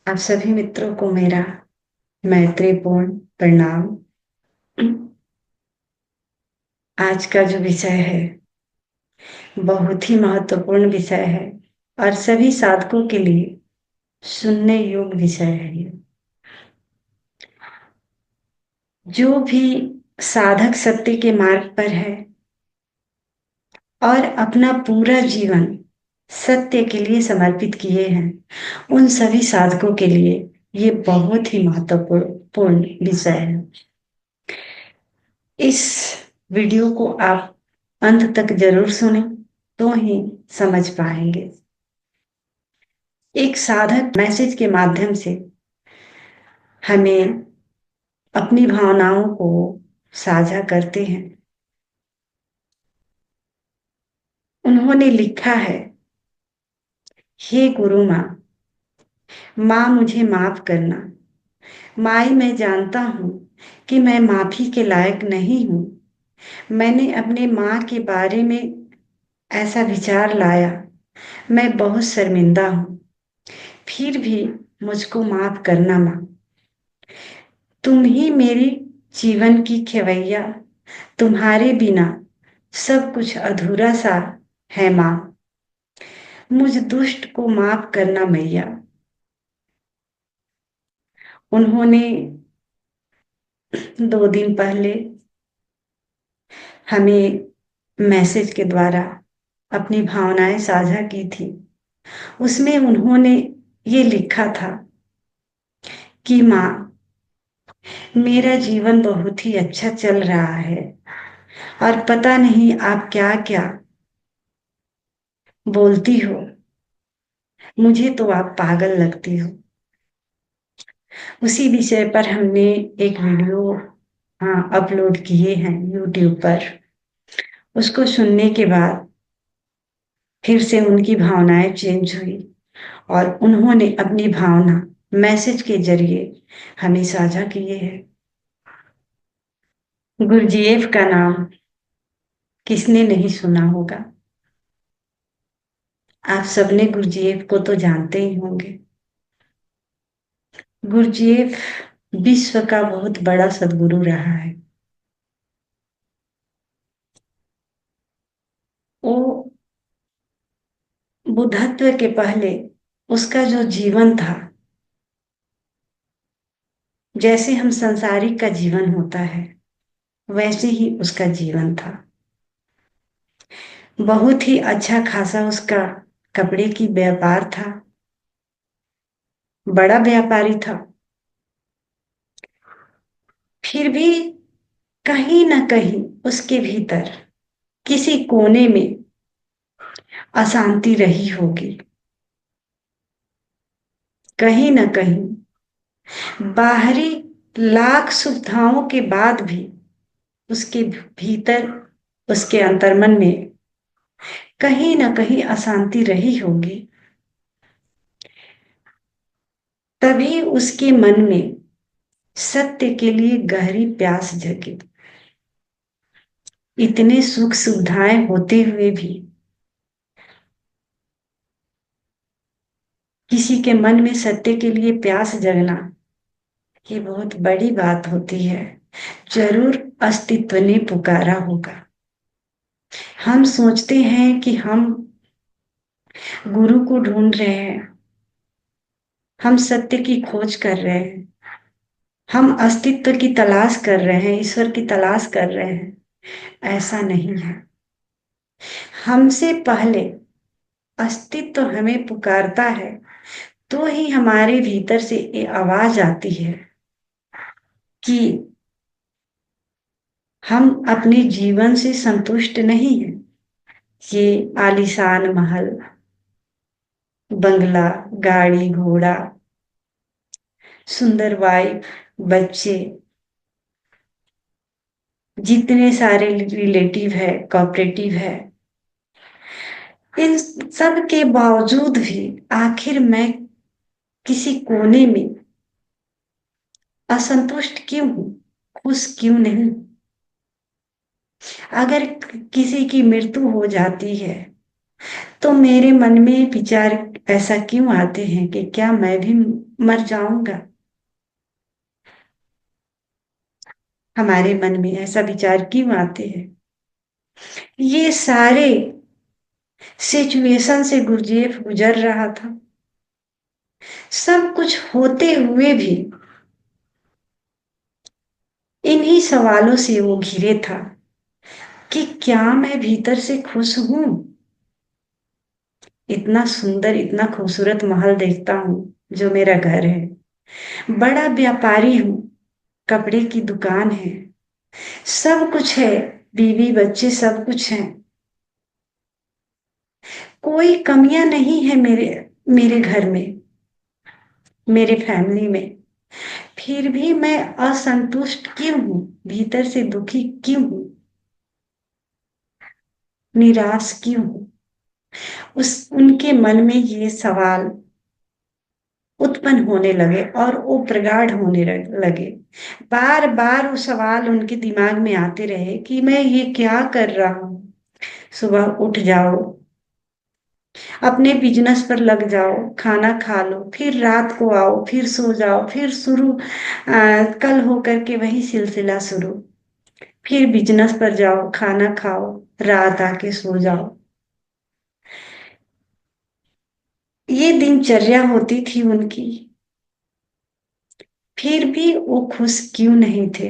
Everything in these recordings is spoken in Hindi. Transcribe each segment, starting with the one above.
आप सभी मित्रों को मेरा मैत्रीपूर्ण प्रणाम। आज का जो विषय है बहुत ही महत्वपूर्ण विषय है और सभी साधकों के लिए सुनने योग्य विषय है ये। जो भी साधक सत्य के मार्ग पर है और अपना पूरा जीवन सत्य के लिए समर्पित किए हैं, उन सभी साधकों के लिए ये बहुत ही महत्वपूर्ण विषय है। इस वीडियो को आप अंत तक जरूर सुने तो ही समझ पाएंगे। एक साधक मैसेज के माध्यम से हमें अपनी भावनाओं को साझा करते हैं। उन्होंने लिखा है, हे गुरु माँ, माँ मुझे माफ करना। माई, मैं जानता हूँ कि मैं माफी के लायक नहीं हूँ। मैंने अपने माँ के बारे में ऐसा विचार लाया। मैं बहुत शर्मिंदा हूँ। फिर भी मुझको माफ करना माँ। तुम ही मेरी जीवन की खेवैया। तुम्हारे बिना सब कुछ अधूरा सा है माँ। मुझ दुष्ट को माफ करना मैया। उन्होंने 2 दिन पहले हमें मैसेज के द्वारा अपनी भावनाएं साझा की थी। उसमें उन्होंने ये लिखा था कि माँ, मेरा जीवन बहुत ही अच्छा चल रहा है और पता नहीं आप क्या क्या बोलती हो। मुझे तो आप पागल लगती हो। उसी विषय पर हमने एक वीडियो अपलोड किए हैं यूट्यूब पर। उसको सुनने के बाद फिर से उनकी भावनाएं चेंज हुई और उन्होंने अपनी भावना मैसेज के जरिए हमें साझा किए हैं। गुरजीएफ का नाम किसने नहीं सुना होगा। आप सबने गुरजीएफ को तो जानते ही होंगे। गुरजीएफ विश्व का बहुत बड़ा सद्गुरु रहा है। वो बुद्धत्व के पहले उसका जो जीवन था, जैसे हम संसारिक का जीवन होता है वैसे ही उसका जीवन था। बहुत ही अच्छा खासा उसका कपड़े की व्यापार था। बड़ा व्यापारी था। फिर भी कहीं ना कहीं उसके भीतर किसी कोने में अशांति रही होगी। कहीं ना कहीं बाहरी लाख सुविधाओं के बाद भी उसके भीतर, उसके अंतर्मन में कहीं ना कहीं अशांति रही होगी। तभी उसके मन में सत्य के लिए गहरी प्यास जगी। इतने सुख सुविधाएं होते हुए भी किसी के मन में सत्य के लिए प्यास जगना, ये बहुत बड़ी बात होती है। जरूर अस्तित्व ने पुकारा होगा। हम सोचते हैं कि हम गुरु को ढूंढ रहे हैं, हम सत्य की खोज कर रहे हैं, हम अस्तित्व की तलाश कर रहे हैं, ईश्वर की तलाश कर रहे हैं। ऐसा नहीं है। हमसे पहले अस्तित्व हमें पुकारता है तो ही हमारे भीतर से ये आवाज आती है कि हम अपने जीवन से संतुष्ट नहीं हैं। ये आलीशान महल, बंगला, गाड़ी घोड़ा, सुंदर वाइफ, बच्चे, जितने सारे रिलेटिव है, कोऑपरेटिव है, इन सब के बावजूद भी आखिर मैं किसी कोने में असंतुष्ट क्यों हूं, खुश क्यों नहीं। अगर किसी की मृत्यु हो जाती है तो मेरे मन में विचार ऐसा क्यों आते हैं कि क्या मैं भी मर जाऊंगा? हमारे मन में ऐसा विचार क्यों आते हैं? ये सारे सिचुएशन से गुरजेफ गुजर रहा था। सब कुछ होते हुए भी इन्हीं सवालों से वो घिरे था कि क्या मैं भीतर से खुश हूं? इतना सुंदर, इतना खूबसूरत महल देखता हूं जो मेरा घर है। बड़ा व्यापारी हूं, कपड़े की दुकान है, सब कुछ है, बीवी बच्चे सब कुछ है। कोई कमियां नहीं है मेरे मेरे घर में, मेरे फैमिली में। फिर भी मैं असंतुष्ट क्यों हूं? भीतर से दुखी क्यों हूं? निराश क्यों हूं? उस उनके मन में ये सवाल उत्पन्न होने लगे और वो प्रगाढ़ होने लगे। बार बार वो सवाल उनके दिमाग में आते रहे कि मैं ये क्या कर रहा हूं। सुबह उठ जाओ, अपने बिजनेस पर लग जाओ, खाना खा लो, फिर रात को आओ, फिर सो जाओ, फिर शुरू कल होकर के वही सिलसिला शुरू। फिर बिजनेस पर जाओ, खाना खाओ, रात आके सो जाओ। ये दिनचर्या होती थी उनकी। फिर भी वो खुश क्यों नहीं थे?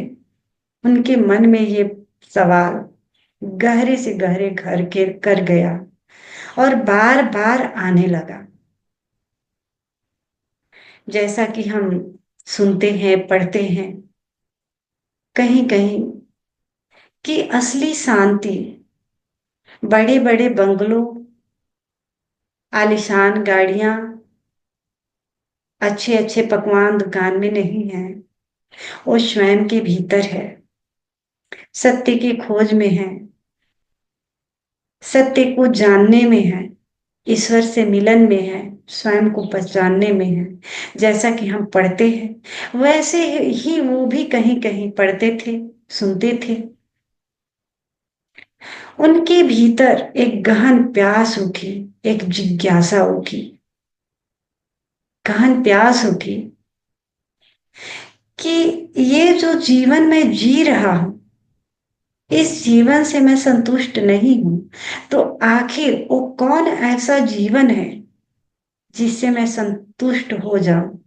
उनके मन में ये सवाल गहरे से गहरे घर के कर गया और बार बार आने लगा। जैसा कि हम सुनते हैं, पढ़ते हैं कहीं कहीं कि असली शांति बड़े बड़े बंगलों, आलीशान गाड़ियां, अच्छे अच्छे पकवान दुकान में नहीं है। वो स्वयं के भीतर है, सत्य की खोज में है, सत्य को जानने में है, ईश्वर से मिलन में है, स्वयं को पहचानने में है। जैसा कि हम पढ़ते हैं वैसे ही वो भी कहीं कहीं पढ़ते थे, सुनते थे। उनके भीतर एक गहन प्यास उठी, एक जिज्ञासा उठी, गहन प्यास उठी कि ये जो जीवन में जी रहा हूं, इस जीवन से मैं संतुष्ट नहीं हूं। तो आखिर वो कौन ऐसा जीवन है जिससे मैं संतुष्ट हो जाऊं?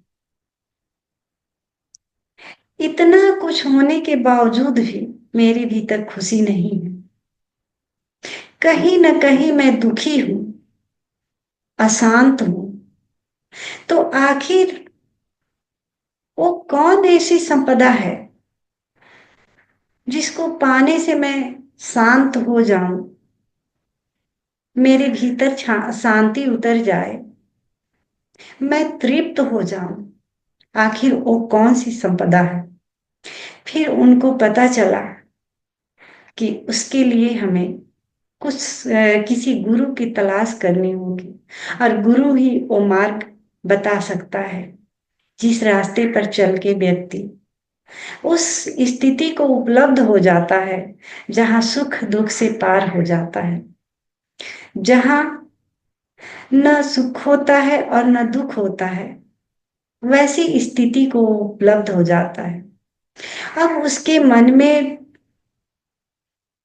इतना कुछ होने के बावजूद भी मेरे भीतर खुशी नहीं है। कहीं ना कहीं मैं दुखी हूं, अशांत हूं। तो आखिर वो कौन ऐसी संपदा है जिसको पाने से मैं शांत हो जाऊं, मेरे भीतर शांति उतर जाए, मैं तृप्त हो जाऊं? आखिर वो कौन सी संपदा है? फिर उनको पता चला कि उसके लिए हमें किसी गुरु की तलाश करनी होगी और गुरु ही वो मार्ग बता सकता है जिस रास्ते पर चल के व्यक्ति उस स्थिति को उपलब्ध हो जाता है जहां सुख दुख से पार हो जाता है, जहां न सुख होता है और न दुख होता है। वैसी स्थिति को उपलब्ध हो जाता है। अब उसके मन में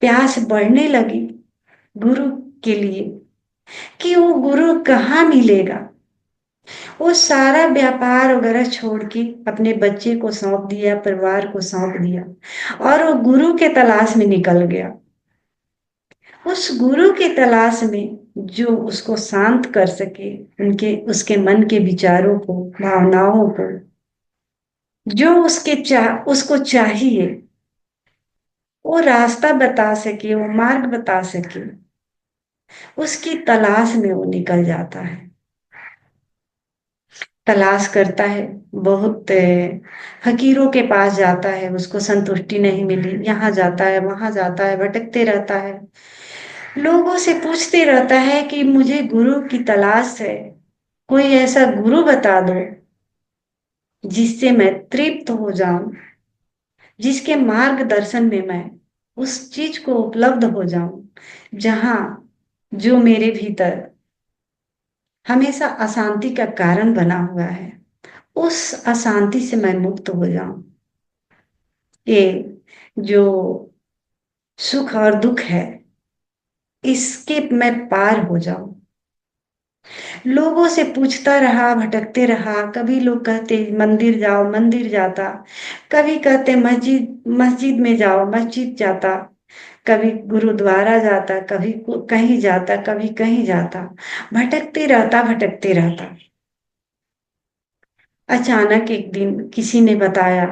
प्यास बढ़ने लगी गुरु के लिए कि वो गुरु कहाँ मिलेगा। वो सारा व्यापार वगैरह छोड़ के अपने बच्चे को सौंप दिया, परिवार को सौंप दिया और वो गुरु के तलाश में निकल गया। उस गुरु की तलाश में जो उसको शांत कर सके, उनके उसके मन के विचारों को, भावनाओं को, जो उसको चाहिए, वो रास्ता बता सके, वो मार्ग बता सके, उसकी तलाश में वो निकल जाता है। तलाश करता है, बहुत फकीरों के पास जाता है, उसको संतुष्टि नहीं मिली, यहाँ जाता है वहां जाता है, भटकते रहता है, लोगों से पूछते रहता है कि मुझे गुरु की तलाश है, कोई ऐसा गुरु बता दो जिससे मैं तृप्त हो जाऊं, जिसके मार्गदर्शन में मैं उस चीज को उपलब्ध हो जाऊं जहां जो मेरे भीतर हमेशा अशांति का कारण बना हुआ है, उस अशांति से मैं मुक्त हो जाऊं। ये जो सुख और दुख है, इसके मैं पार हो जाऊं। लोगों से पूछता रहा, भटकते रहा। कभी लोग कहते मंदिर जाओ, मंदिर जाता। कभी कहते मस्जिद, मस्जिद में जाओ, मस्जिद जाता। कभी गुरुद्वारा जाता, कभी कहीं जाता, कभी कहीं जाता। भटकते रहता, भटकते रहता। अचानक एक दिन किसी ने बताया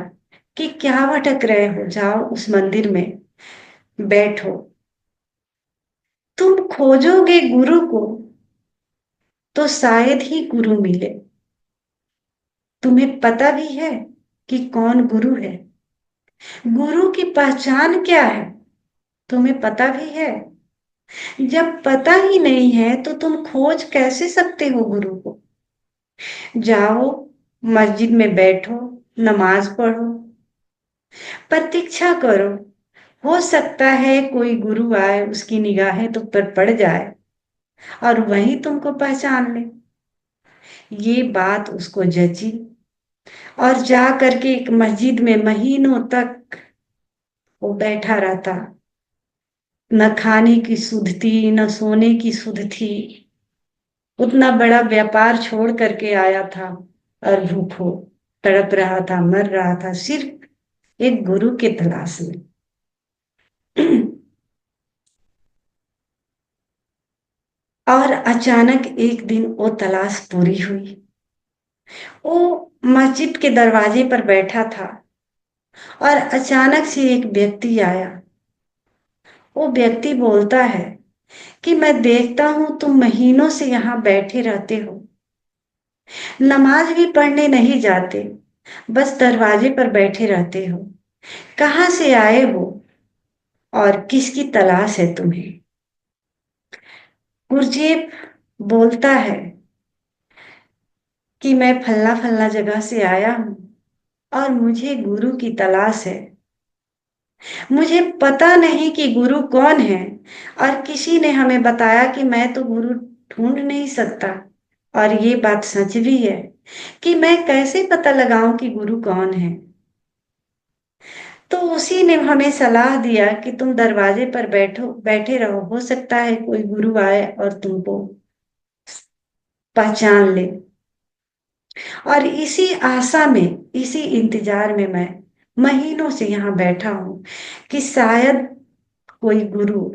कि क्या भटक रहे हो, जाओ उस मंदिर में बैठो। तुम खोजोगे गुरु को तो शायद ही गुरु मिले। तुम्हें पता भी है कि कौन गुरु है? गुरु की पहचान क्या है? तुम्हें पता भी है? जब पता ही नहीं है तो तुम खोज कैसे सकते हो गुरु को? जाओ, मस्जिद में बैठो, नमाज पढ़ो, प्रतीक्षा करो। हो सकता है कोई गुरु आए, उसकी निगाहें तुम पर पड़ जाए और वही तुमको पहचान ले। ये बात उसको जची और जा करके एक मस्जिद में महीनों तक वो बैठा रहता। न खाने की सुध थी, न सोने की सुध थी। उतना बड़ा व्यापार छोड़ करके आया था और भूखो तड़प रहा था, मर रहा था, सिर्फ एक गुरु के तलाश में। और अचानक एक दिन वो तलाश पूरी हुई। वो मस्जिद के दरवाजे पर बैठा था और अचानक से एक व्यक्ति आया। वो व्यक्ति बोलता है कि मैं देखता हूं तुम महीनों से यहां बैठे रहते हो, नमाज भी पढ़ने नहीं जाते, बस दरवाजे पर बैठे रहते हो। कहाँ से आए हो और किसकी तलाश है तुम्हें? गुरजेब बोलता है कि मैं फल्ला फल्ला जगह से आया हूं और मुझे गुरु की तलाश है। मुझे पता नहीं कि गुरु कौन है, और किसी ने हमें बताया कि मैं तो गुरु ढूंढ नहीं सकता। और ये बात सच भी है कि मैं कैसे पता लगाऊं कि गुरु कौन है। तो उसी ने हमें सलाह दिया कि तुम दरवाजे पर बैठो, बैठे रहो, हो सकता है कोई गुरु आए और तुमको पहचान ले। और इसी आशा में, इसी इंतजार में मैं महीनों से यहाँ बैठा हूं कि शायद कोई गुरु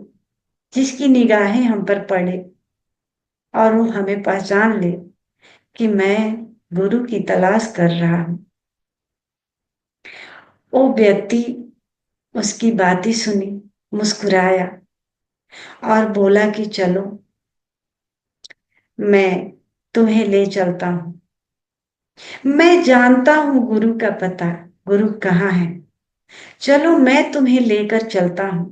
जिसकी निगाहें हम पर पड़े और वो हमें पहचान ले कि मैं गुरु की तलाश कर रहा हूं। वो व्यक्ति उसकी बातें सुनी, मुस्कुराया और बोला कि चलो, मैं तुम्हें ले चलता हूं। मैं जानता हूं गुरु का पता, गुरु कहाँ है। चलो, मैं तुम्हें लेकर चलता हूं।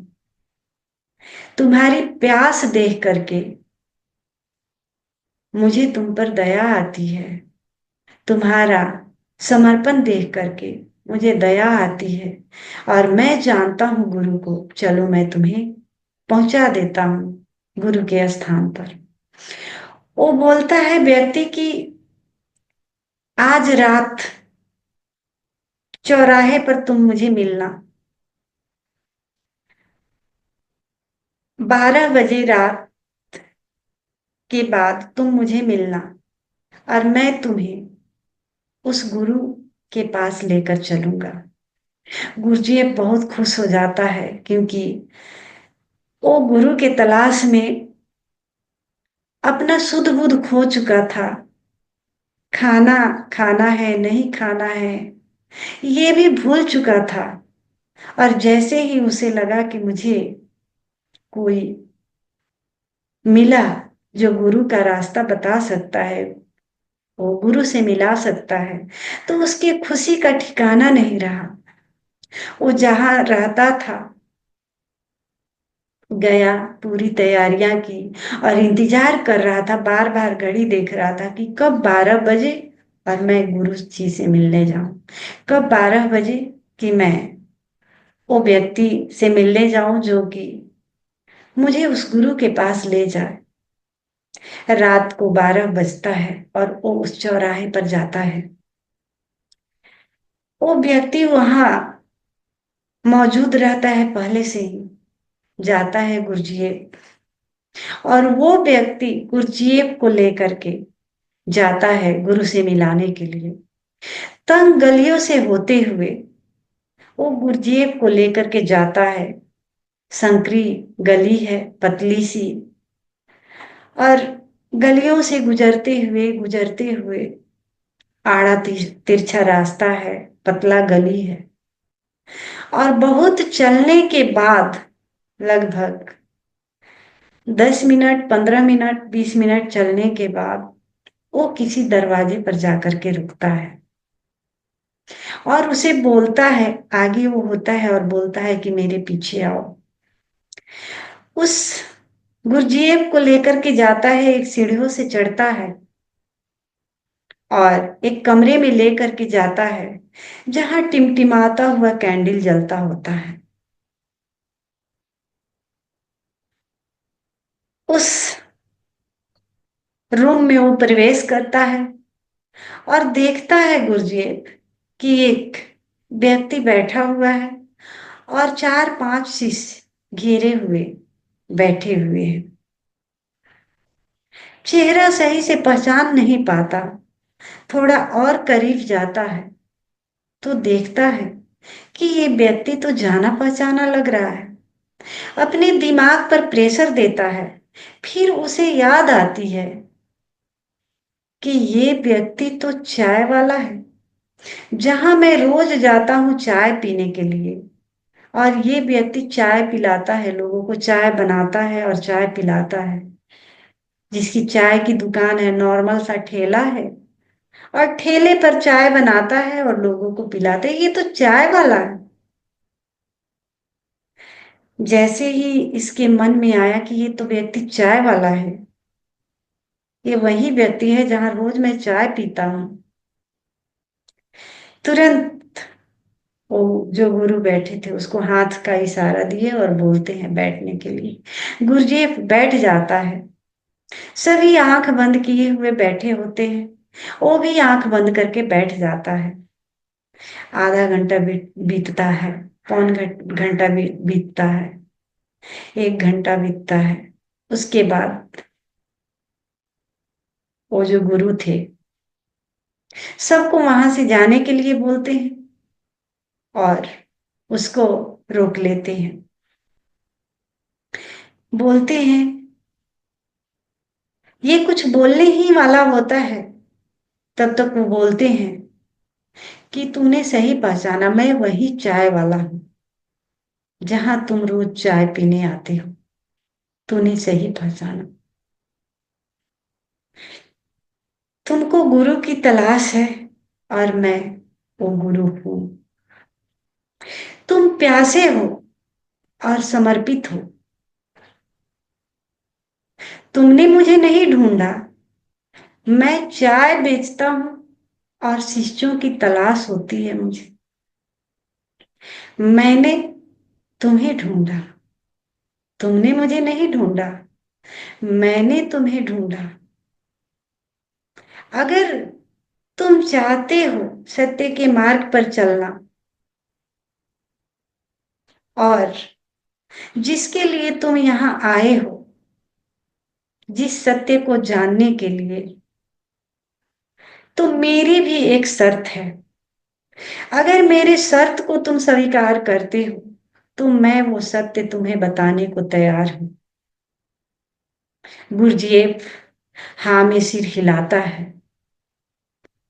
तुम्हारी प्यास देख करके मुझे तुम पर दया आती है। तुम्हारा समर्पण देख करके मुझे दया आती है। और मैं जानता हूं गुरु को। चलो, मैं तुम्हें पहुंचा देता हूं गुरु के स्थान पर। वो बोलता है व्यक्ति कि आज रात चौराहे पर तुम मुझे मिलना। 12 बजे रात के बाद तुम मुझे मिलना और मैं तुम्हें उस गुरु के पास लेकर चलूंगा। गुरुजी बहुत खुश हो जाता है क्योंकि वो गुरु के तलाश में अपना सुध बुध खो चुका था। खाना खाना है, नहीं खाना है, ये भी भूल चुका था। और जैसे ही उसे लगा कि मुझे कोई मिला जो गुरु का रास्ता बता सकता है, वो गुरु से मिला सकता है, तो उसकी खुशी का ठिकाना नहीं रहा। वो जहां रहता था गया, पूरी तैयारियां की और इंतजार कर रहा था, बार बार घड़ी देख रहा था कि कब 12 बजे और मैं गुरु जी से मिलने जाऊं। कब 12 बजे कि मैं वो व्यक्ति से मिलने जाऊं जो कि मुझे उस गुरु के पास ले जाए। रात को 12 बजता है और वो उस चौराहे पर जाता है। वो व्यक्ति वहां मौजूद रहता है पहले से ही। जाता है गुरजेब, और वो व्यक्ति गुरजेब को लेकर के जाता है गुरु से मिलाने के लिए। तंग गलियों से होते हुए वो गुरजेब को लेकर के जाता है। संकरी गली है, पतली सी, और गलियों से गुजरते हुए आड़ा तिरछा रास्ता है, पतला गली है, और बहुत चलने के बाद, लगभग 10 मिनट, 15 मिनट, 20 मिनट चलने के बाद वो किसी दरवाजे पर जाकर के रुकता है और उसे बोलता है, आगे वो होता है और बोलता है कि मेरे पीछे आओ। उस गुरजेब को लेकर के जाता है, एक सीढ़ियों से चढ़ता है और एक कमरे में लेकर के जाता है जहां टिमटिमाता हुआ कैंडल जलता होता है। उस रूम में वो प्रवेश करता है और देखता है गुरजेब कि एक व्यक्ति बैठा हुआ है और 4-5 शिष्य घेरे हुए बैठे हुए हैं। चेहरा सही से पहचान नहीं पाता। थोड़ा और करीब जाता है तो देखता है कि ये व्यक्ति तो जाना पहचाना लग रहा है। अपने दिमाग पर प्रेशर देता है। फिर उसे याद आती है कि ये व्यक्ति तो चाय वाला है, जहां मैं रोज जाता हूँ चाय पीने के लिए। और ये व्यक्ति चाय पिलाता है, लोगों को चाय बनाता है और चाय पिलाता है। जिसकी चाय की दुकान है, नॉर्मल सा ठेला है, और ठेले पर चाय बनाता है और लोगों को पिलाता है। ये तो चाय वाला है। जैसे ही इसके मन में आया कि ये तो व्यक्ति चाय वाला है, ये वही व्यक्ति है जहां रोज मैं चाय पीता हूँ, तुरंत वो जो गुरु बैठे थे उसको हाथ का इशारा दिए और बोलते हैं बैठने के लिए। गुरुजी बैठ जाता है। सभी आंख बंद किए हुए बैठे होते हैं। वो भी आंख बंद करके बैठ जाता है। आधा घंटा बीतता है, पौन घंटा बीतता है, 1 घंटा बीतता है। उसके बाद वो जो गुरु थे सबको वहां से जाने के लिए बोलते हैं और उसको रोक लेते हैं। बोलते हैं, ये कुछ बोलने ही वाला होता है। तब तक वो बोलते हैं कि तूने सही पहचाना, मैं वही चाय वाला हूं जहां तुम रोज चाय पीने आते हो। तूने सही पहचाना। तुमको गुरु की तलाश है और मैं वो गुरु हूं। तुम प्यासे हो और समर्पित हो। तुमने मुझे नहीं ढूंढा। मैं चाय बेचता हूं और शिष्यों की तलाश होती है मुझे। मैंने तुम्हें ढूंढा। तुमने मुझे नहीं ढूंढा, मैंने तुम्हें ढूंढा। अगर तुम चाहते हो सत्य के मार्ग पर चलना, और जिसके लिए तुम यहां आए हो, जिस सत्य को जानने के लिए, तो मेरी भी एक शर्त है। अगर मेरे शर्त को तुम स्वीकार करते हो तो मैं वो सत्य तुम्हें बताने को तैयार हूं। गुरजेब हाँ में सिर हिलाता है,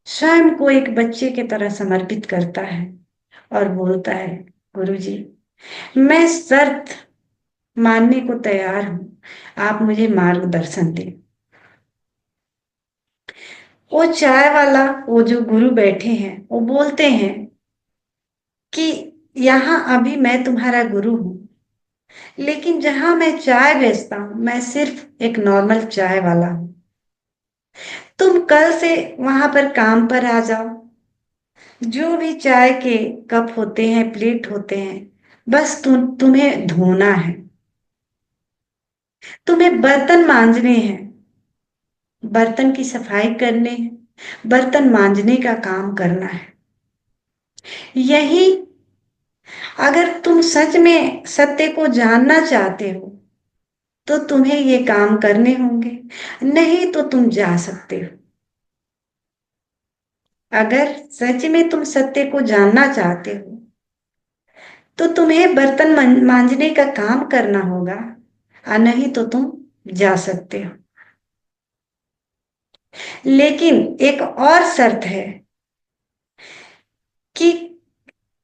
स्वयं को एक बच्चे की तरह समर्पित करता है और बोलता है, गुरुजी, मैं शर्त मानने को तैयार हूं, आप मुझे मार्गदर्शन दें। वो चाय वाला, वो जो गुरु बैठे हैं, वो बोलते हैं कि यहाँ अभी मैं तुम्हारा गुरु हूं, लेकिन जहां मैं चाय बेचता हूं मैं सिर्फ एक नॉर्मल चाय वाला हूं। तुम कल से वहां पर काम पर आ जाओ। जो भी चाय के कप होते हैं, प्लेट होते हैं, बस तुम्हें धोना है, तुम्हें बर्तन मांजने हैं। बर्तन की सफाई करने हैं, बर्तन मांजने का काम करना है। यही, अगर तुम सच में सत्य को जानना चाहते हो तो तुम्हें ये काम करने होंगे, नहीं तो तुम जा सकते हो। अगर सच में तुम सत्य को जानना चाहते हो तो तुम्हें बर्तन मांजने का काम करना होगा, और नहीं तो तुम जा सकते हो। लेकिन एक और शर्त है कि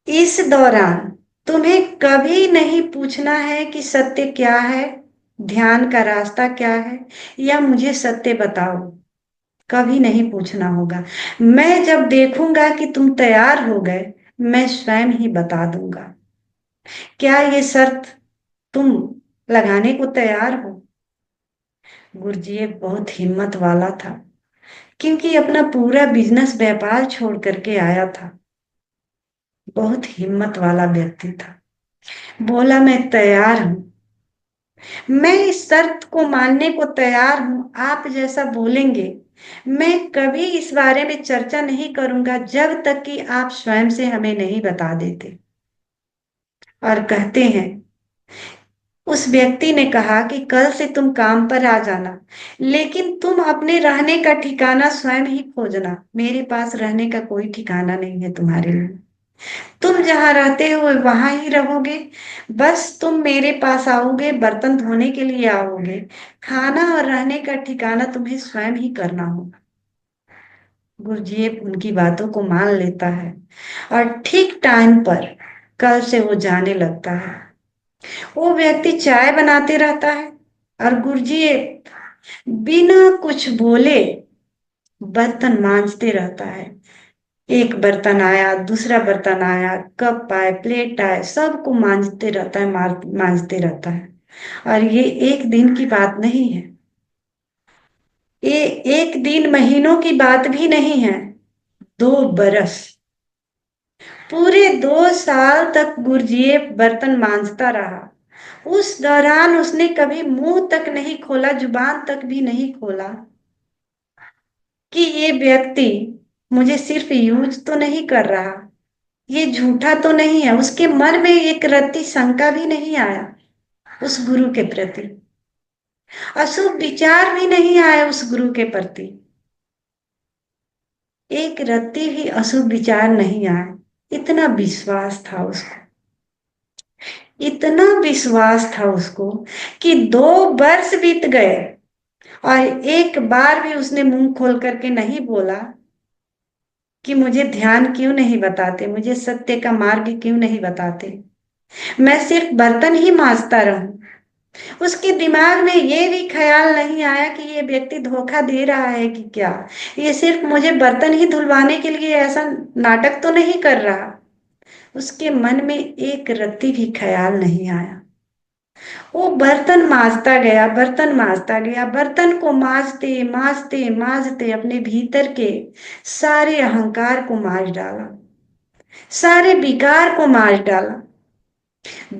इस दौरान तुम्हें कभी नहीं पूछना है कि सत्य क्या है, ध्यान का रास्ता क्या है, या मुझे सत्य बताओ। कभी नहीं पूछना होगा। मैं जब देखूंगा कि तुम तैयार हो गए, मैं स्वयं ही बता दूंगा। क्या ये शर्त तुम लगाने को तैयार हो? गुरजीएफ बहुत हिम्मत वाला था, क्योंकि अपना पूरा बिजनेस व्यापार छोड़ करके आया था। बहुत हिम्मत वाला व्यक्ति था। बोला, मैं तैयार हूं, मैं इस शर्त को मानने को तैयार हूं, आप जैसा बोलेंगे। मैं कभी इस बारे में चर्चा नहीं करूंगा जब तक कि आप स्वयं से हमें नहीं बता देते। और कहते हैं, उस व्यक्ति ने कहा कि कल से तुम काम पर आ जाना, लेकिन तुम अपने रहने का ठिकाना स्वयं ही खोजना। मेरे पास रहने का कोई ठिकाना नहीं है तुम्हारे लिए। तुम जहां रहते हो वहां ही रहोगे। बस तुम मेरे पास आओगे, बर्तन धोने के लिए आओगे। खाना और रहने का ठिकाना तुम्हें स्वयं ही करना होगा। गुरजीएफ उनकी बातों को मान लेता है और ठीक टाइम पर कल से वो जाने लगता है। वो व्यक्ति चाय बनाते रहता है और गुरजीएफ बिना कुछ बोले बर्तन मांजते रहता है। एक बर्तन आया, दूसरा बर्तन आया, कप आए, प्लेट आए, सबको मांजते रहता है, मांजते रहता है। और ये एक दिन की बात नहीं है, ये एक दिन महीनों की बात भी नहीं है, 2 बरस, पूरे 2 साल तक गुरजीएफ बर्तन मांजता रहा। उस दौरान उसने कभी मुंह तक नहीं खोला, जुबान तक भी नहीं खोला कि ये व्यक्ति मुझे सिर्फ यूज तो नहीं कर रहा, ये झूठा तो नहीं है। उसके मन में एक रत्ती शंका भी नहीं आया उस गुरु के प्रति, अशुभ विचार भी नहीं आया उस गुरु के प्रति। एक रत्ती भी अशुभ विचार नहीं आया। इतना विश्वास था उसको, इतना विश्वास था उसको कि 2 वर्ष बीत गए और एक बार भी उसने मुंह खोल करके नहीं बोला कि मुझे ध्यान क्यों नहीं बताते, मुझे सत्य का मार्ग क्यों नहीं बताते, मैं सिर्फ बर्तन ही मांजता रहूं। उसके दिमाग में ये भी ख्याल नहीं आया कि ये व्यक्ति धोखा दे रहा है कि क्या, ये सिर्फ मुझे बर्तन ही धुलवाने के लिए ऐसा नाटक तो नहीं कर रहा। उसके मन में एक रत्ती भी ख्याल नहीं आया। वो बर्तन मांजता गया, बर्तन मांजता गया, बर्तन को मांजते मांजते मांजते अपने भीतर के सारे अहंकार को मांज डाला, सारे विकार को मांज डाला।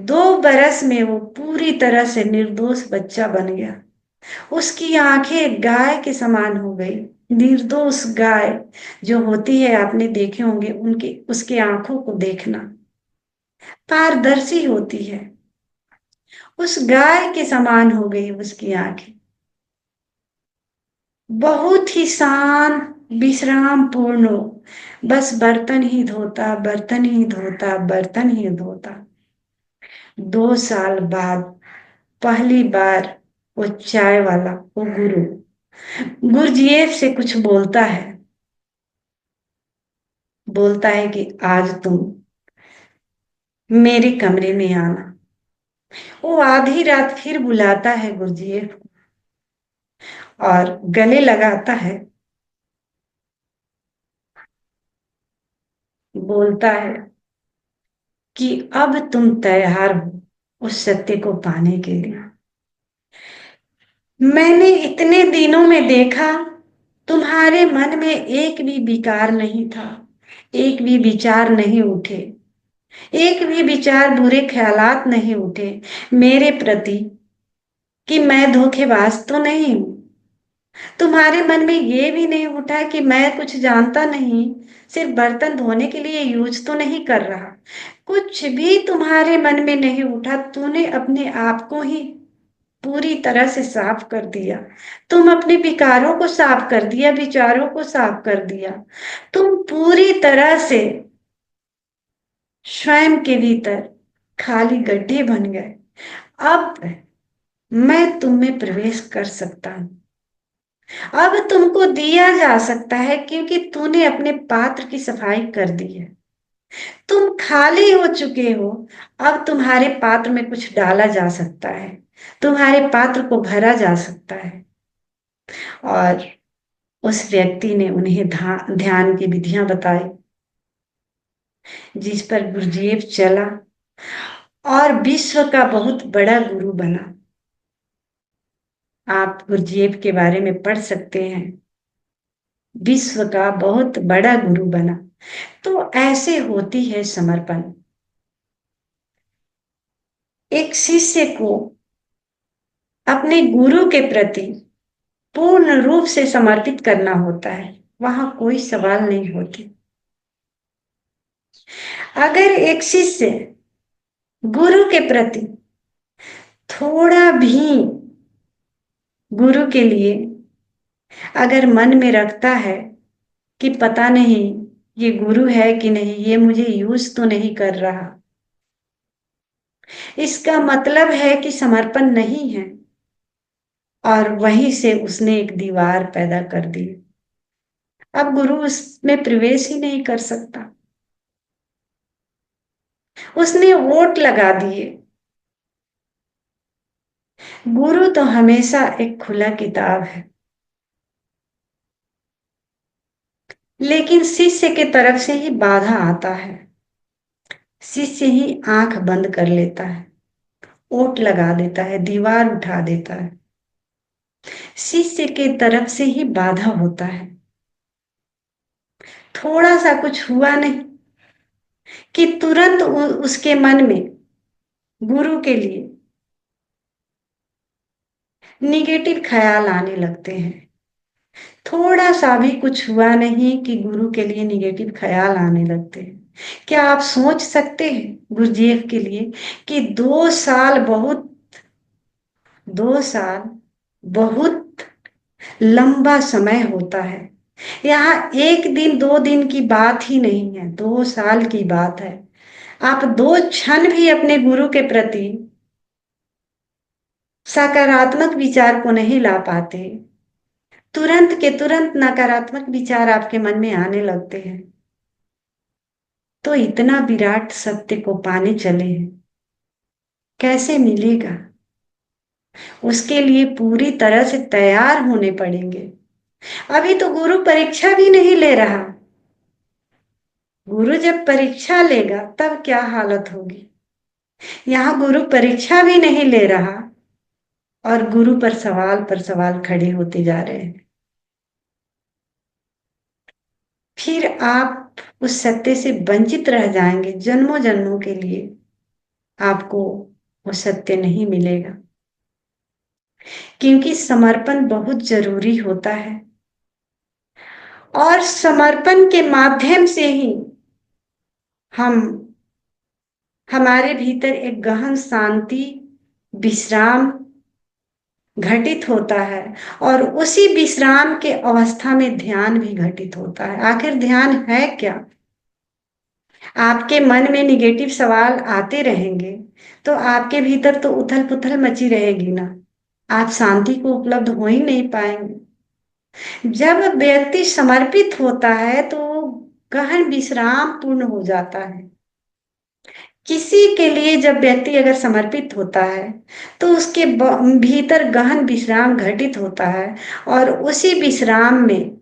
2 बरस में वो पूरी तरह से निर्दोष बच्चा बन गया। उसकी आंखें गाय के समान हो गई। निर्दोष गाय जो होती है, आपने देखे होंगे, उनके उसके आंखों को देखना पारदर्शी होती है। उस गाय के समान हो गई उसकी आंखें। बहुत ही शांत, विश्राम पूर्ण हो, बस बर्तन ही धोता, बर्तन ही धोता, बर्तन ही धोता। 2 साल बाद पहली बार वो चाय वाला, वो गुरु गुरजीएफ से कुछ बोलता है। बोलता है कि आज तुम मेरे कमरे में आना। वो आधी रात फिर बुलाता है गुरजीएफ को और गले लगाता है। बोलता है कि अब तुम तैयार हो उस सत्य को पाने के लिए। मैंने इतने दिनों में देखा, तुम्हारे मन में एक भी विकार नहीं था, एक भी विचार नहीं उठे, एक भी विचार बुरे ख्यालात नहीं उठे मेरे प्रति कि मैं धोखेबाज तो नहीं हूं। तुम्हारे मन में ये भी नहीं उठा कि मैं कुछ जानता नहीं, सिर्फ बर्तन धोने के लिए यूज तो नहीं कर रहा। कुछ भी तुम्हारे मन में नहीं उठा, तूने अपने आप को ही पूरी तरह से साफ कर दिया। तुम अपने विकारों को साफ कर दिया, विचारों को साफ कर दिया। तुम पूरी तरह से स्वयं के भीतर खाली गड्ढे बन गए। अब मैं तुम में प्रवेश कर सकता हूं। अब तुमको दिया जा सकता है, क्योंकि तूने अपने पात्र की सफाई कर दी है। तुम खाली हो चुके हो। अब तुम्हारे पात्र में कुछ डाला जा सकता है, तुम्हारे पात्र को भरा जा सकता है। और उस व्यक्ति ने उन्हें ध्यान की विधियां बताई, जिस पर गुरजेब चला और विश्व का बहुत बड़ा गुरु बना। आप गुरजेब के बारे में पढ़ सकते हैं, विश्व का बहुत बड़ा गुरु बना। तो ऐसे होती है समर्पण। एक शिष्य को अपने गुरु के प्रति पूर्ण रूप से समर्पित करना होता है, वहां कोई सवाल नहीं होती। अगर एक शिष्य गुरु के प्रति थोड़ा भी गुरु के लिए अगर मन में रखता है कि पता नहीं ये गुरु है कि नहीं, ये मुझे यूज तो नहीं कर रहा, इसका मतलब है कि समर्पण नहीं है। और वहीं से उसने एक दीवार पैदा कर दी। अब गुरु उसमें प्रवेश ही नहीं कर सकता। उसने वोट लगा दिए। गुरु तो हमेशा एक खुला किताब है, लेकिन शिष्य के तरफ से ही बाधा आता है। शिष्य ही आंख बंद कर लेता है, ओट लगा देता है, दीवार उठा देता है। शिष्य के तरफ से ही बाधा होता है। थोड़ा सा कुछ हुआ नहीं कि तुरंत उसके मन में गुरु के लिए निगेटिव ख्याल आने लगते हैं। थोड़ा सा भी कुछ हुआ नहीं कि गुरु के लिए निगेटिव ख्याल आने लगते हैं। क्या आप सोच सकते हैं गुरुजीएफ के लिए कि 2 साल बहुत, 2 साल बहुत लंबा समय होता है। यहाँ एक दिन 2 दिन की बात ही नहीं है, 2 साल की बात है। आप 2 क्षण भी अपने गुरु के प्रति सकारात्मक विचार को नहीं ला पाते, तुरंत के तुरंत नकारात्मक विचार आपके मन में आने लगते हैं, तो इतना विराट सत्य को पाने चले हैं, कैसे मिलेगा? उसके लिए पूरी तरह से तैयार होने पड़ेंगे। अभी तो गुरु परीक्षा भी नहीं ले रहा। गुरु जब परीक्षा लेगा तब क्या हालत होगी। यहाँ गुरु परीक्षा भी नहीं ले रहा और गुरु पर सवाल खड़े होते जा रहे हैं। फिर आप उस सत्य से वंचित रह जाएंगे जन्मों जन्मों के लिए। आपको वो सत्य नहीं मिलेगा, क्योंकि समर्पण बहुत जरूरी होता है। और समर्पण के माध्यम से ही हम हमारे भीतर एक गहन शांति, विश्राम घटित होता है। और उसी विश्राम के अवस्था में ध्यान भी घटित होता है। आखिर ध्यान है क्या? आपके मन में निगेटिव सवाल आते रहेंगे तो आपके भीतर तो उथल पुथल मची रहेगी ना, आप शांति को उपलब्ध हो ही नहीं पाएंगे। जब व्यक्ति समर्पित होता है तो गहन विश्राम पूर्ण हो जाता है। किसी के लिए जब व्यक्ति अगर समर्पित होता है तो उसके भीतर गहन विश्राम घटित होता है, और उसी विश्राम में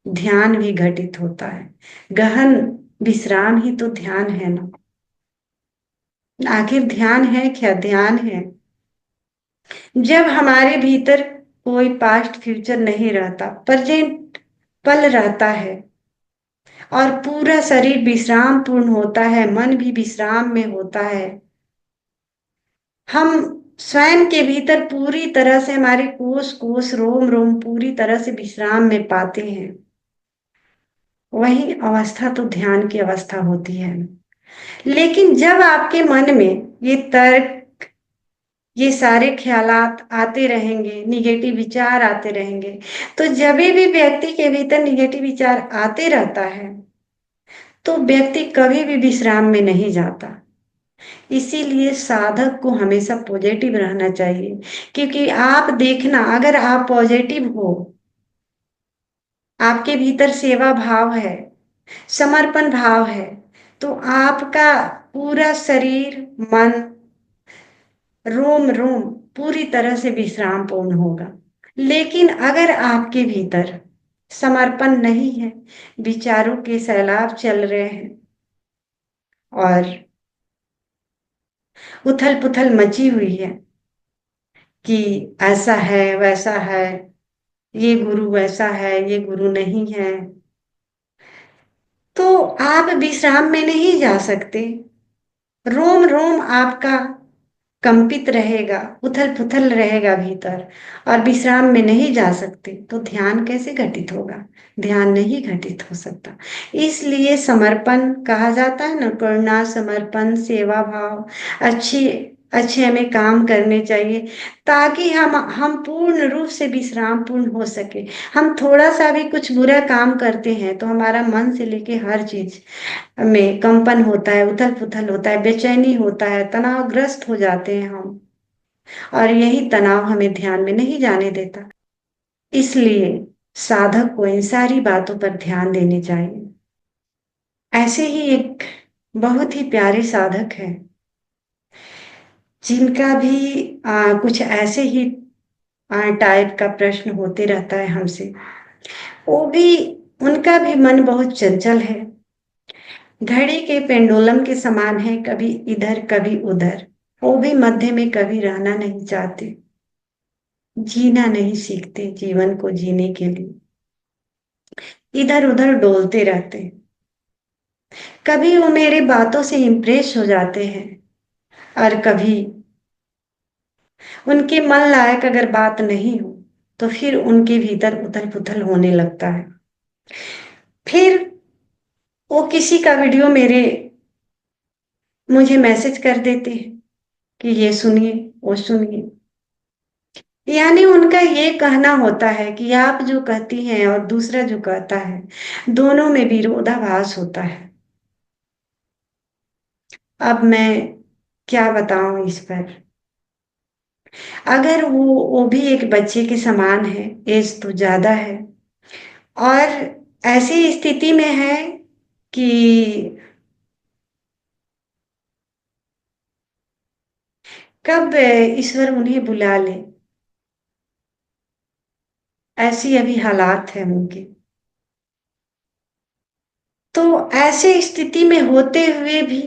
ध्यान भी घटित होता है। गहन विश्राम ही तो ध्यान है ना। आखिर ध्यान है क्या? ध्यान है जब हमारे भीतर कोई पास्ट फ्यूचर नहीं रहता, प्रेजेंट पल रहता है और पूरा शरीर विश्राम पूर्ण होता है, मन भी विश्राम में होता है। हम स्वयं के भीतर पूरी तरह से हमारे कोश कोश रोम रोम पूरी तरह से विश्राम में पाते हैं, वही अवस्था तो ध्यान की अवस्था होती है। लेकिन जब आपके मन में ये तर्क, ये सारे ख्यालात आते रहेंगे, निगेटिव विचार आते रहेंगे, तो जब भी व्यक्ति के भीतर निगेटिव विचार आते रहता है तो व्यक्ति कभी भी विश्राम में नहीं जाता। इसीलिए साधक को हमेशा पॉजिटिव रहना चाहिए, क्योंकि आप देखना, अगर आप पॉजिटिव हो, आपके भीतर सेवा भाव है, समर्पण भाव है, तो आपका पूरा शरीर, मन, रोम रोम पूरी तरह से विश्राम पूर्ण होगा। लेकिन अगर आपके भीतर समर्पण नहीं है, विचारों के सैलाब चल रहे हैं और उथल पुथल मची हुई है कि ऐसा है वैसा है, ये गुरु वैसा है, ये गुरु नहीं है, तो आप विश्राम में नहीं जा सकते। रोम रोम आपका कंपित रहेगा, उथल पुथल रहेगा भीतर, और विश्राम में नहीं जा सकते, तो ध्यान कैसे घटित होगा? ध्यान नहीं घटित हो सकता। इसलिए समर्पण कहा जाता है ना, करुणा, समर्पण, सेवा भाव, अच्छी अच्छे हमें काम करने चाहिए, ताकि हम पूर्ण रूप से विश्राम पूर्ण हो सके। हम थोड़ा सा भी कुछ बुरा काम करते हैं तो हमारा मन से लेके हर चीज में कंपन होता है, उथल पुथल होता है, बेचैनी होता है, तनावग्रस्त हो जाते हैं हम, और यही तनाव हमें ध्यान में नहीं जाने देता। इसलिए साधक को इन सारी बातों पर ध्यान देनी चाहिए। ऐसे ही एक बहुत ही प्यारे साधक है जिनका भी कुछ ऐसे ही टाइप का प्रश्न होते रहता है हमसे। वो भी, उनका भी मन बहुत चंचल है, घड़ी के पेंडुलम के समान है, कभी इधर कभी उधर। वो भी मध्य में कभी रहना नहीं चाहते, जीना नहीं सीखते, जीवन को जीने के लिए इधर उधर डोलते रहते। कभी वो मेरे बातों से इम्प्रेस हो जाते हैं, और कभी उनके मन लायक अगर बात नहीं हो तो फिर उनके भीतर उथल पुथल होने लगता है। फिर वो किसी का वीडियो मुझे मैसेज कर देते हैं कि ये सुनिए, वो सुनिए। यानी उनका ये कहना होता है कि आप जो कहती हैं और दूसरा जो कहता है, दोनों में विरोधाभास होता है। अब मैं क्या बताऊं इस पर। अगर वो भी एक बच्चे के समान है, एज तो ज्यादा है, और ऐसी स्थिति में है कि कब ईश्वर उन्हें बुला ले, ऐसी अभी हालात है उनके। तो ऐसे स्थिति में होते हुए भी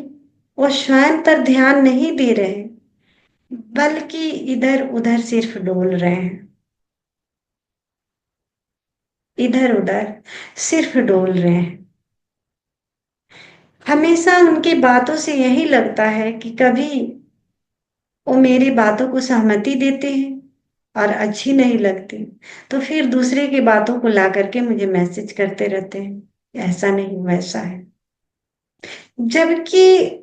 वो स्वयं पर ध्यान नहीं दे रहे, बल्कि इधर उधर सिर्फ डोल रहे हैं, इधर उधर सिर्फ डोल रहे हैं। हमेशा उनकी बातों से यही लगता है कि कभी वो मेरी बातों को सहमति देते हैं और अच्छी नहीं लगती, तो फिर दूसरे की बातों को ला करके मुझे मैसेज करते रहते हैं, ऐसा नहीं वैसा है। जबकि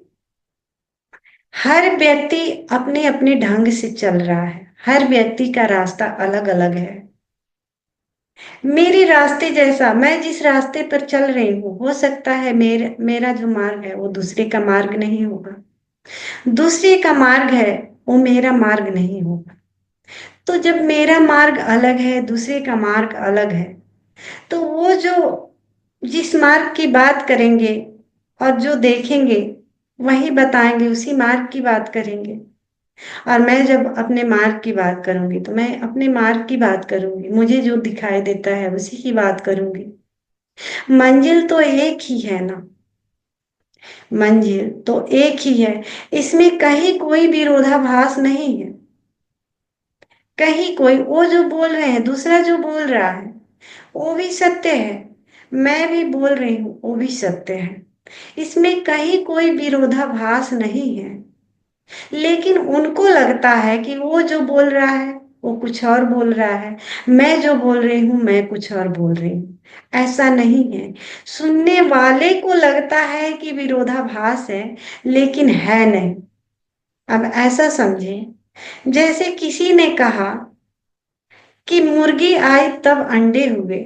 हर व्यक्ति अपने अपने ढंग से चल रहा है, हर व्यक्ति का रास्ता अलग अलग है। मेरे रास्ते जैसा, मैं जिस रास्ते पर चल रही हूँ, हो सकता है मेरा जो मार्ग है वो दूसरे का मार्ग नहीं होगा, दूसरे का मार्ग है वो मेरा मार्ग नहीं होगा। तो जब मेरा मार्ग अलग है, दूसरे का मार्ग अलग है, तो वो जो जिस मार्ग की बात करेंगे और जो देखेंगे वही बताएंगे, उसी मार्ग की बात करेंगे। और मैं जब अपने मार्ग की बात करूंगी तो मैं अपने मार्ग की बात करूंगी, मुझे जो दिखाई देता है उसी की बात करूंगी। मंजिल तो एक ही है ना, मंजिल तो एक ही है, इसमें कहीं कोई विरोधाभास नहीं है। कहीं कोई, वो जो बोल रहे हैं, दूसरा जो बोल रहा है वो भी सत्य है, मैं भी बोल रही हूँ वो भी सत्य है, इसमें कहीं कोई विरोधाभास नहीं है। लेकिन उनको लगता है कि वो जो बोल रहा है वो कुछ और बोल रहा है, मैं जो बोल रही हूँ मैं कुछ और बोल रही हूँ। ऐसा नहीं है। सुनने वाले को लगता है कि विरोधाभास है, लेकिन है नहीं। अब ऐसा समझे, जैसे किसी ने कहा कि मुर्गी आई तब अंडे हुए,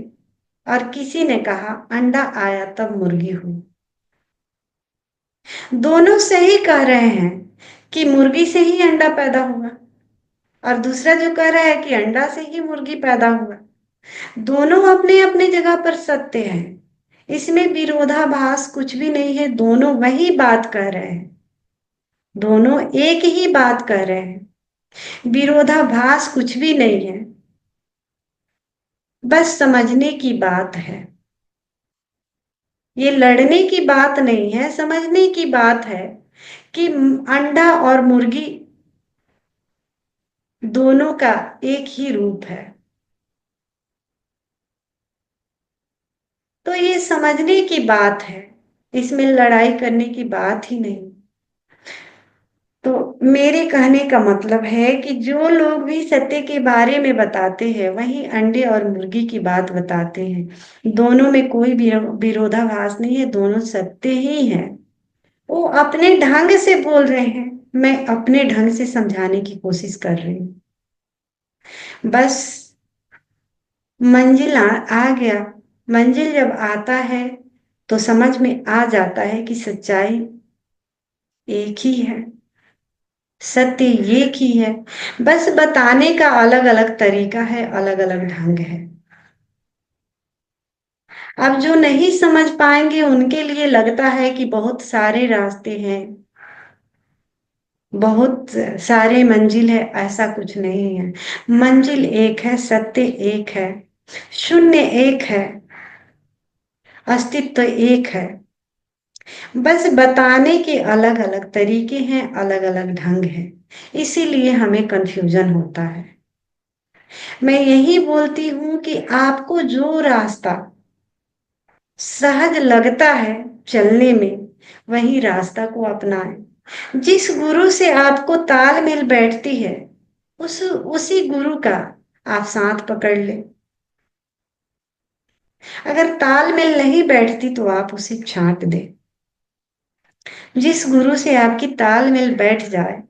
और किसी ने कहा अंडा आया तब मुर्गी हुई। दोनों सही कह रहे हैं कि मुर्गी से ही अंडा पैदा हुआ, और दूसरा जो कह रहा है कि अंडा से ही मुर्गी पैदा हुआ। दोनों अपने अपने जगह पर सत्य है। इसमें विरोधाभास कुछ भी नहीं है, दोनों वही बात कह रहे हैं। दोनों एक ही बात कह रहे हैं। विरोधाभास कुछ भी नहीं है, बस समझने की बात है। ये लड़ने की बात नहीं है, समझने की बात है कि अंडा और मुर्गी दोनों का एक ही रूप है। तो ये समझने की बात है, इसमें लड़ाई करने की बात ही नहीं। तो मेरे कहने का मतलब है कि जो लोग भी सत्य के बारे में बताते हैं वही अंडे और मुर्गी की बात बताते हैं। दोनों में कोई विरोधाभास नहीं है, दोनों सत्य ही है। वो अपने ढंग से बोल रहे हैं, मैं अपने ढंग से समझाने की कोशिश कर रही हूँ। बस मंजिल आ गया। मंजिल जब आता है तो समझ में आ जाता है कि सच्चाई एक ही है, सत्य एक ही है। बस बताने का अलग अलग तरीका है, अलग अलग ढंग है। अब जो नहीं समझ पाएंगे उनके लिए लगता है कि बहुत सारे रास्ते हैं, बहुत सारे मंजिल है। ऐसा कुछ नहीं है। मंजिल एक है, सत्य एक है, शून्य एक है, अस्तित्व एक है। बस बताने के अलग अलग तरीके हैं, अलग अलग ढंग है। इसीलिए हमें कंफ्यूजन होता है। मैं यही बोलती हूं कि आपको जो रास्ता सहज लगता है चलने में, वही रास्ता को अपनाएं। जिस गुरु से आपको तालमेल बैठती है उसी गुरु का आप साथ पकड़ ले। अगर तालमेल नहीं बैठती तो आप उसे छांट दे। जिस गुरु से आपकी तालमेल बैठ जाए,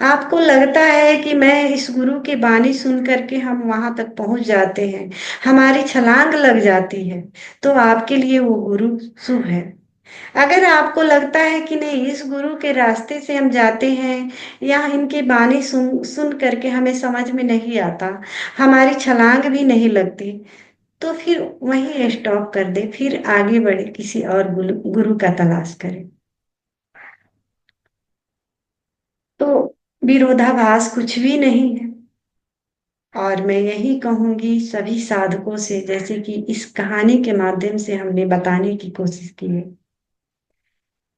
आपको लगता है कि मैं इस गुरु की बानी सुन करके हम वहां तक पहुंच जाते हैं, हमारी छलांग लग जाती है, तो आपके लिए वो गुरु शुभ है। अगर आपको लगता है कि नहीं, इस गुरु के रास्ते से हम जाते हैं या इनकी बानी सुन सुन करके हमें समझ में नहीं आता, हमारी छलांग भी नहीं लगती, तो फिर वहीं स्टॉप कर दे, फिर आगे बढ़े, किसी और गुरु का तलाश करें। तो विरोधाभास कुछ भी नहीं है। और मैं यही कहूंगी सभी साधकों से, जैसे कि इस कहानी के माध्यम से हमने बताने की कोशिश की है,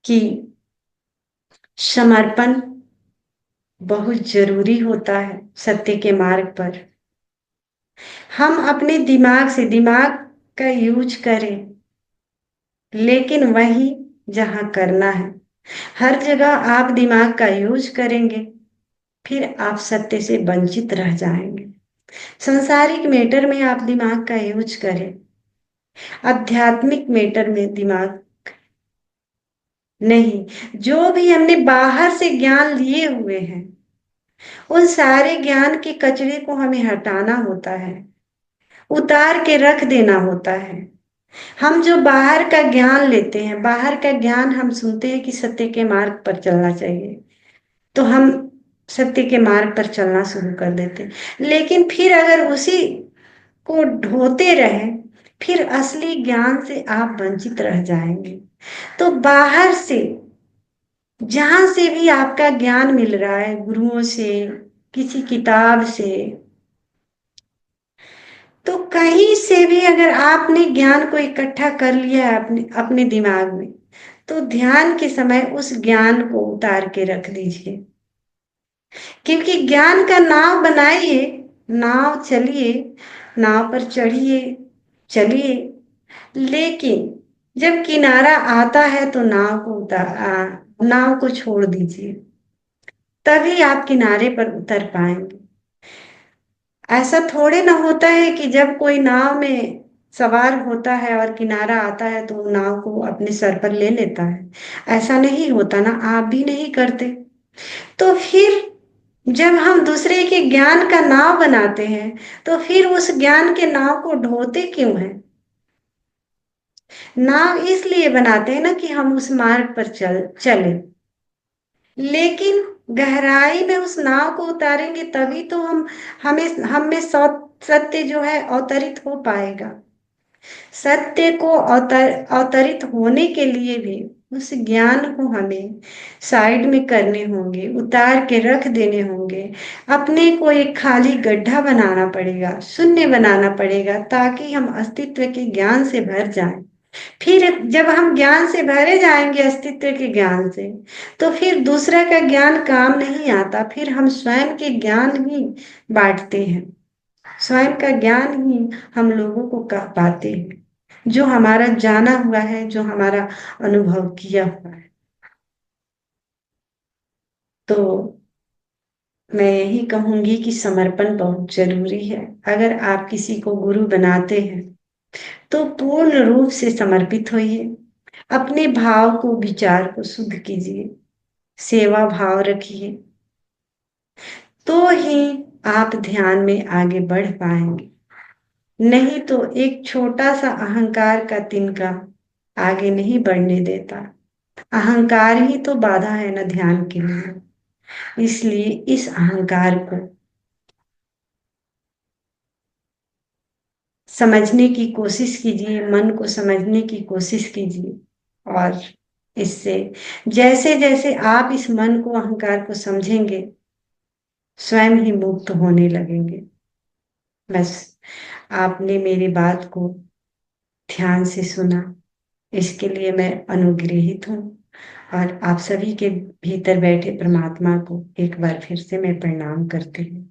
कि समर्पण बहुत जरूरी होता है सत्य के मार्ग पर। हम अपने दिमाग का यूज करें, लेकिन वही जहां करना है। हर जगह आप दिमाग का यूज करेंगे, फिर आप सत्य से वंचित रह जाएंगे। सांसारिक मैटर में आप दिमाग का यूज करें, आध्यात्मिक मैटर में दिमाग नहीं। जो भी हमने बाहर से ज्ञान लिए हुए हैं, उन सारे ज्ञान के कचरे को हमें हटाना होता है, उतार के रख देना होता है। हम जो बाहर का ज्ञान लेते हैं, बाहर का ज्ञान हम सुनते हैं कि सत्य के मार्ग पर चलना चाहिए, तो हम सत्य के मार्ग पर चलना शुरू कर देते हैं। लेकिन फिर अगर उसी को ढोते रहे, फिर असली ज्ञान से आप वंचित रह जाएंगे। तो बाहर से जहां से भी आपका ज्ञान मिल रहा है, गुरुओं से, किसी किताब से, तो कहीं से भी अगर आपने ज्ञान को इकट्ठा कर लिया है अपने अपने दिमाग में, तो ध्यान के समय उस ज्ञान को उतार के रख दीजिए। क्योंकि ज्ञान का नाव बनाइए, नाव चलिए, नाव पर चढ़िए, चलिए, लेकिन जब किनारा आता है तो नाव को नाव को छोड़ दीजिए। तभी आप किनारे पर उतर पाएंगे। ऐसा थोड़े ना होता है कि जब कोई नाव में सवार होता है और किनारा आता है तो वो नाव को अपने सर पर ले लेता है। ऐसा नहीं होता ना, आप भी नहीं करते। तो फिर जब हम दूसरे के ज्ञान का नाव बनाते हैं तो फिर उस ज्ञान के नाव को ढोते क्यों हैं? नाव इसलिए बनाते हैं ना कि हम उस मार्ग पर चले। लेकिन गहराई में उस नाव को उतारेंगे तभी तो हमें हम में सत्य जो है अवतरित हो पाएगा। सत्य को अवतरित होने के लिए भी उस ज्ञान को हमें साइड में करने होंगे, उतार के रख देने होंगे। अपने को एक खाली गड्ढा बनाना पड़ेगा, शून्य बनाना पड़ेगा, ताकि हम अस्तित्व के ज्ञान से भर जाएं। फिर जब हम ज्ञान से भरे जाएंगे, अस्तित्व के ज्ञान से, तो फिर दूसरा का ज्ञान काम नहीं आता। फिर हम स्वयं के ज्ञान ही बांटते हैं, स्वयं का ज्ञान ही हम लोगों को कह पाते हैं, जो हमारा जाना हुआ है, जो हमारा अनुभव किया हुआ है। तो मैं यही कहूंगी कि समर्पण बहुत जरूरी है। अगर आप किसी को गुरु बनाते हैं तो पूर्ण रूप से समर्पित होइए। अपने भाव को, विचार को शुद्ध कीजिए, सेवा भाव रखिए, तो ही आप ध्यान में आगे बढ़ पाएंगे। नहीं तो एक छोटा सा अहंकार का तिनका आगे नहीं बढ़ने देता। अहंकार ही तो बाधा है ना ध्यान के लिए। इसलिए इस अहंकार को समझने की कोशिश कीजिए, मन को समझने की कोशिश कीजिए। और इससे जैसे जैसे आप इस मन को, अहंकार को समझेंगे, स्वयं ही मुक्त होने लगेंगे। बस आपने मेरी बात को ध्यान से सुना, इसके लिए मैं अनुग्रहित हूँ। और आप सभी के भीतर बैठे परमात्मा को एक बार फिर से मैं प्रणाम करती हूँ।